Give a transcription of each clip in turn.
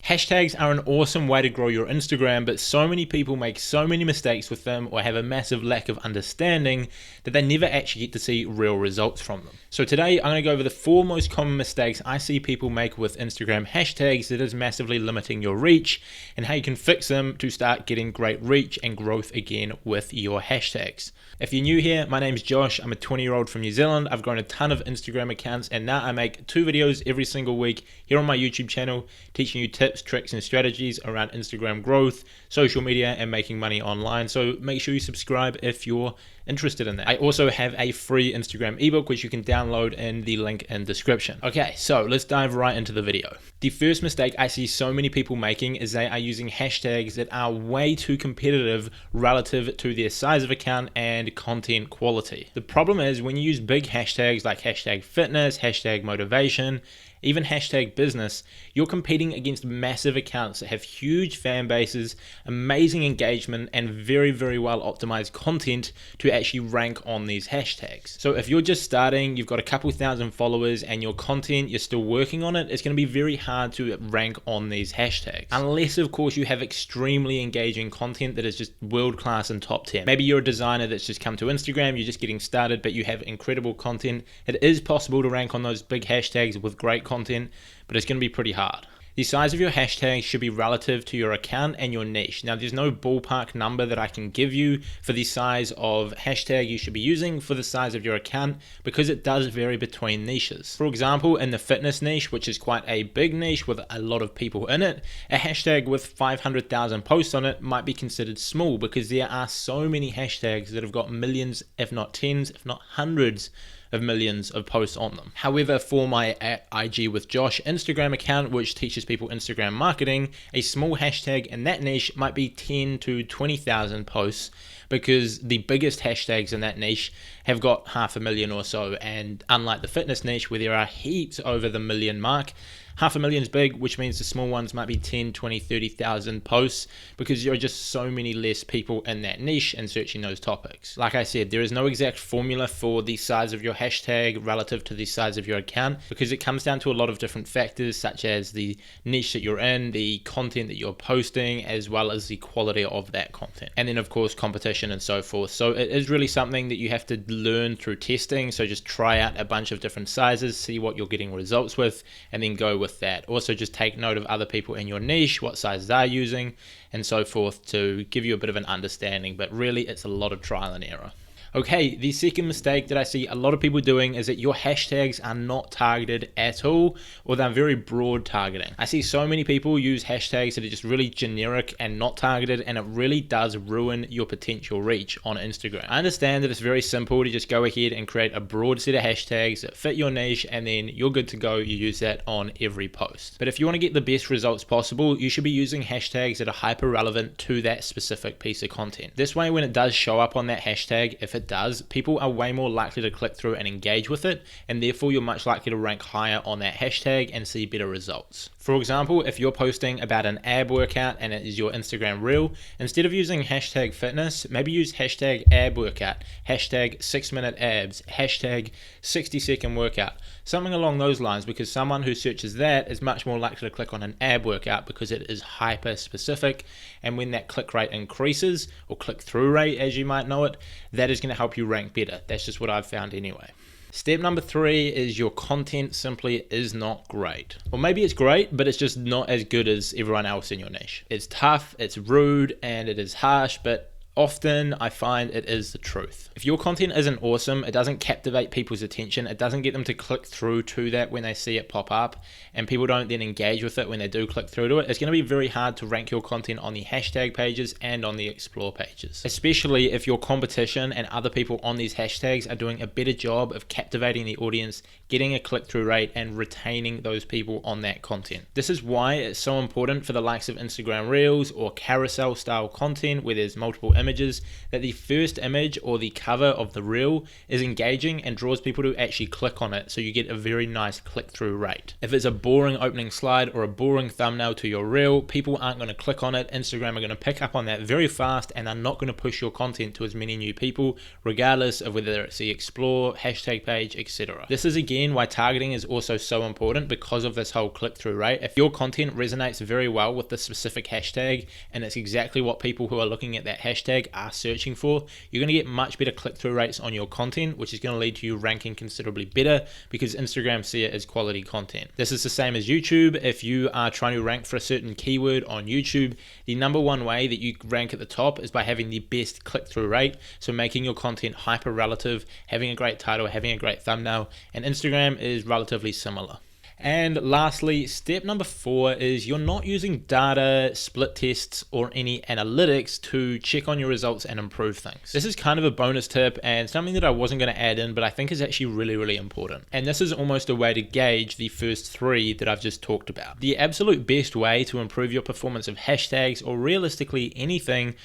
Hashtags are an awesome way to grow your Instagram, but so many people make so many mistakes with them or have a massive lack of understanding that they never actually get to see real results from them. So today I'm going to go over the 4 most common mistakes I see people make with Instagram hashtags that is massively limiting your reach, and how you can fix them to start getting great reach and growth again with your hashtags. If you're new here, my name's Josh. I'm a 20-year-old from New Zealand. I've grown a ton of Instagram accounts, and now I make 2 videos every single week here on my YouTube channel teaching you tips, tricks, and strategies around Instagram growth, social media, and making money online. So make sure you subscribe if you're interested in that. I also have a free Instagram ebook which you can download in the link in description. Okay, so let's dive right into the video. The first mistake I see so many people making is they are using hashtags that are way too competitive relative to their size of account and content quality. The problem is when you use big hashtags like hashtag fitness, hashtag motivation, even hashtag business, you're competing against massive accounts that have huge fan bases, amazing engagement, and very, very well optimized content to actually rank on these hashtags. So if you're just starting, you've got a couple thousand followers and your content, you're still working on it, it's going to be very hard to rank on these hashtags. Unless, of course, you have extremely engaging content that is just world-class and top 10. Maybe you're a designer that's just come to Instagram, you're just getting started, but you have incredible content. It is possible to rank on those big hashtags with great content, but it's going to be pretty hard. The size of your hashtags should be relative to your account and your niche. Now, there's no ballpark number that I can give you for the size of hashtag you should be using for the size of your account, because it does vary between niches. For example, in the fitness niche, which is quite a big niche with a lot of people in it, a hashtag with 500,000 posts on it might be considered small, because there are so many hashtags that have got millions, if not tens, if not hundreds of millions of posts on them. However, for my @IG with Josh Instagram account, which teaches people Instagram marketing, a small hashtag in that niche might be 10 to 20,000 posts, because the biggest hashtags in that niche have got 500,000 or so, and unlike the fitness niche where there are heaps over the million mark, 500,000 is big, which means the small ones might be 10, 20, 30,000 posts, because there are just so many less people in that niche and searching those topics. Like I said, there is no exact formula for the size of your hashtag relative to the size of your account, because it comes down to a lot of different factors, such as the niche that you're in, the content that you're posting, as well as the quality of that content. And then, of course, competition and so forth. So it is really something that you have to learn through testing. So just try out a bunch of different sizes, see what you're getting results with, and then go with that. Also, just take note of other people in your niche, what size they're using, and so forth, to give you a bit of an understanding. But really, it's a lot of trial and error. Okay, the second mistake that I see a lot of people doing is that your hashtags are not targeted at all, or they're very broad targeting. I see so many people use hashtags that are just really generic and not targeted, and it really does ruin your potential reach on Instagram. I understand that it's very simple to just go ahead and create a broad set of hashtags that fit your niche, and then you're good to go. You use that on every post. But if you want to get the best results possible, you should be using hashtags that are hyper relevant to that specific piece of content. This way, when it does show up on that hashtag, if it does, people are way more likely to click through and engage with it, and therefore you're much likely to rank higher on that hashtag and see better results. For example, if you're posting about an ab workout and it is your Instagram reel, instead of using hashtag fitness, maybe use hashtag ab workout, hashtag 6-minute abs, hashtag 60-second workout, something along those lines, because someone who searches that is much more likely to click on an ab workout, because it is hyper specific, and when that click rate increases, or click through rate as you might know it, that is going to help you rank better. That's just what I've found anyway. Step number 3 is your content simply is not great. Or maybe it's great, but it's just not as good as everyone else in your niche. It's tough, it's rude, and it is harsh, but often I find it is the truth. If your content isn't awesome, it doesn't captivate people's attention, it doesn't get them to click through to that when they see it pop up, and people don't then engage with it when they do click through to it, it's going to be very hard to rank your content on the hashtag pages and on the explore pages. Especially if your competition and other people on these hashtags are doing a better job of captivating the audience, getting a click-through rate, and retaining those people on that content. This is why it's so important for the likes of Instagram Reels or carousel style content where there's multiple images images, that the first image or the cover of the reel is engaging and draws people to actually click on it, so you get a very nice click-through rate. If it's a boring opening slide or a boring thumbnail to your reel, people aren't going to click on it. Instagram are going to pick up on that very fast and are not going to push your content to as many new people, regardless of whether it's the explore, hashtag page, etc. This is again why targeting is also so important, because of this whole click-through rate. If your content resonates very well with the specific hashtag and it's exactly what people who are looking at that hashtag are searching for, you're going to get much better click-through rates on your content, which is going to lead to you ranking considerably better because Instagram see it as quality content. This is the same as YouTube. If you are trying to rank for a certain keyword on YouTube, the number one way that you rank at the top is by having the best click-through rate, so making your content hyper relative, having a great title, having a great thumbnail, and Instagram is relatively similar. And lastly, step number 4 is you're not using data, split tests, or any analytics to check on your results and improve things. This is kind of a bonus tip and something that I wasn't going to add in, but I think is actually really, really important. And this is almost a way to gauge the first 3 that I've just talked about. The absolute best way to improve your performance of hashtags, or realistically anything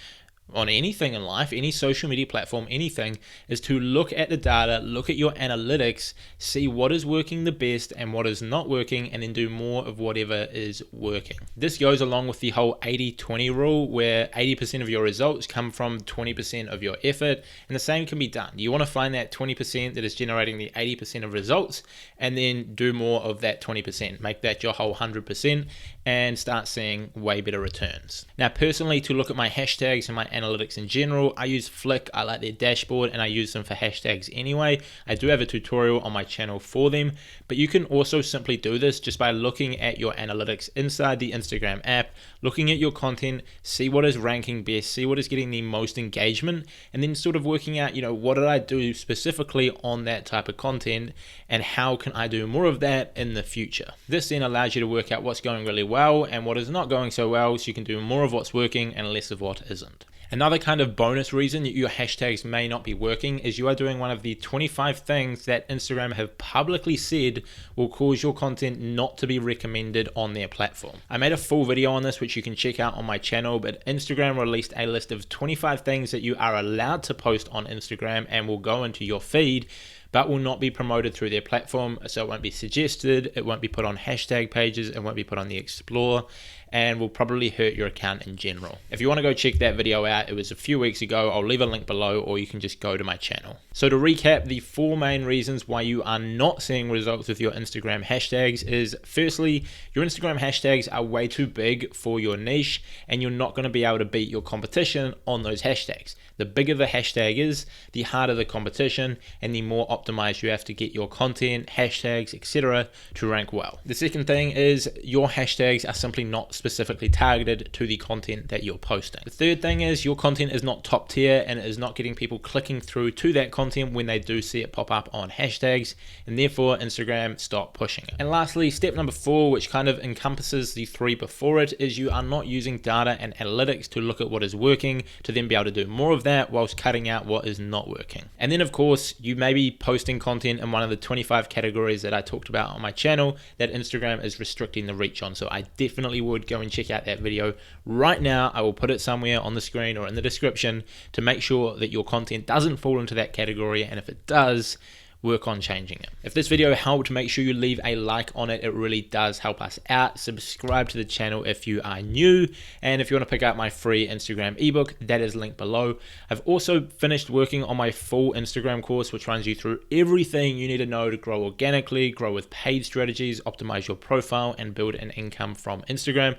on anything in life, any social media platform, anything, is to look at the data, look at your analytics, see what is working the best and what is not working, and then do more of whatever is working. This goes along with the whole 80-20 rule, where 80% of your results come from 20% of your effort, and the same can be done. You want to find that 20% that is generating the 80% of results, and then do more of that 20%. Make that your whole 100% and start seeing way better returns. Now, personally, to look at my hashtags and my analytics in general, I use Flick. I like their dashboard and I use them for hashtags anyway. I do have a tutorial on my channel for them, but you can also simply do this just by looking at your analytics inside the Instagram app, looking at your content, see what is ranking best, see what is getting the most engagement, and then sort of working out, what did I do specifically on that type of content and how can I do more of that in the future. This then allows you to work out what's going really well and what is not going so well, so you can do more of what's working and less of what isn't. Another kind of bonus reason that your hashtags may not be working is you are doing one of the 25 things that Instagram have publicly said will cause your content not to be recommended on their platform. I made a full video on this, which you can check out on my channel, but Instagram released a list of 25 things that you are allowed to post on Instagram and will go into your feed, but will not be promoted through their platform. So it won't be suggested, it won't be put on hashtag pages, it won't be put on the Explore, and will probably hurt your account in general. If you want to go check that video out, it was a few weeks ago. I'll leave a link below, or you can just go to my channel. So to recap, the 4 main reasons why you are not seeing results with your Instagram hashtags is, firstly, your Instagram hashtags are way too big for your niche, and you're not going to be able to beat your competition on those hashtags. The bigger the hashtag is, the harder the competition, and the more optimized you have to get your content, hashtags, etc. to rank well. The second thing is your hashtags are simply not specifically targeted to the content that you're posting. The third thing is your content is not top tier and it is not getting people clicking through to that content when they do see it pop up on hashtags, and therefore Instagram stop pushing it. And lastly, step number 4, which kind of encompasses the 3 before it, is you are not using data and analytics to look at what is working to then be able to do more of that whilst cutting out what is not working. And then of course, you may be posting content in one of the 25 categories that I talked about on my channel that Instagram is restricting the reach on. So I definitely would go and check out that video right now. I will put it somewhere on the screen or in the description to make sure that your content doesn't fall into that category, and if it does, work on changing it. If this video helped, make sure you leave a like on it. It really does help us out. Subscribe to the channel if you are new, and if you want to pick up my free Instagram ebook, that is linked below. I've also finished working on my full Instagram course, which runs you through everything you need to know to grow organically, grow with paid strategies, optimize your profile, and build an income from Instagram.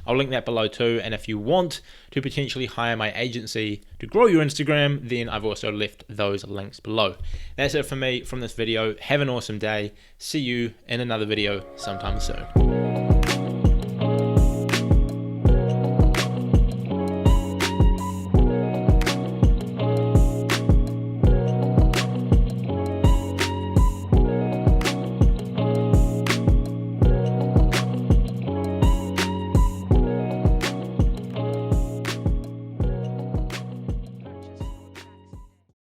I'll link that below too, and if you want to potentially hire my agency to grow your Instagram, then I've also left those links below. That's it for me from this video. Have an awesome day. See you in another video sometime soon.